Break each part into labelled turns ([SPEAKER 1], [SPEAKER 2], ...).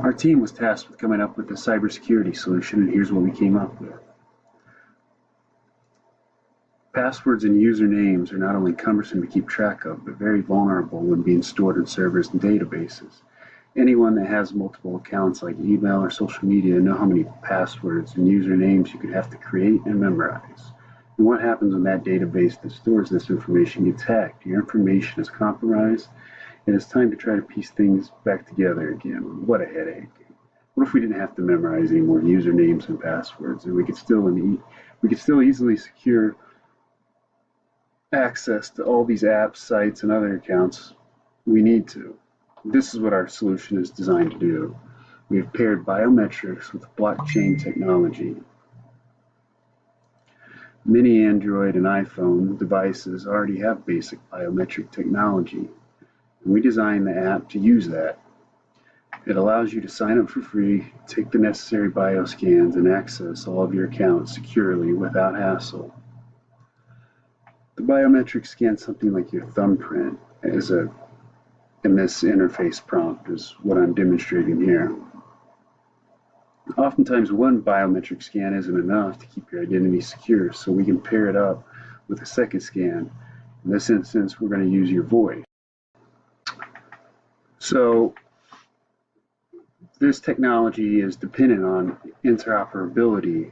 [SPEAKER 1] Our team was tasked with coming up with a cybersecurity solution, and here's what we came up with. Passwords and usernames are not only cumbersome to keep track of, but very vulnerable when being stored in servers and databases. Anyone that has multiple accounts like email or social media know how many passwords and usernames you could have to create and memorize. And what happens when that database that stores this information gets hacked? Your information is compromised, and it's time to try to piece things back together again. What a headache. What if we didn't have to memorize any more usernames and passwords, and we could still easily secure access to all these apps, sites, and other accounts we need to? This is what our solution is designed to do. We have paired biometrics with blockchain technology. Many Android and iPhone devices already have basic biometric technology, and we designed the app to use that. It allows you to sign up for free, take the necessary bioscans, and access all of your accounts securely without hassle. The biometrics scan something like your thumbprint in this interface prompt is what I'm demonstrating here. Oftentimes one biometric scan isn't enough to keep your identity secure, so we can pair it up with a second scan. In this instance, we're going to use your voice. So this technology is dependent on interoperability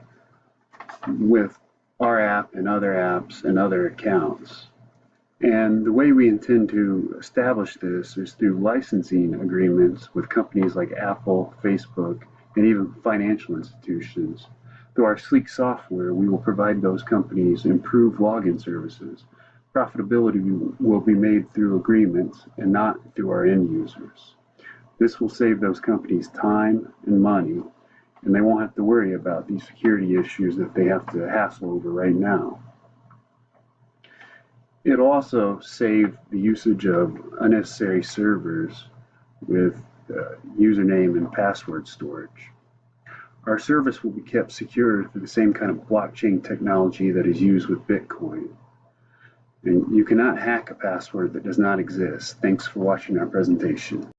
[SPEAKER 1] with our app and other apps and other accounts. And the way we intend to establish this is through licensing agreements with companies like Apple, Facebook, and even financial institutions. Through our sleek software, we will provide those companies improved login services. Profitability will be made through agreements and not through our end users. This will save those companies time and money, and they won't have to worry about these security issues that they have to hassle over right now. It'll also save the usage of unnecessary servers with username and password storage. Our service will be kept secure through the same kind of blockchain technology that is used with Bitcoin. And you cannot hack a password that does not exist. Thanks for watching our presentation.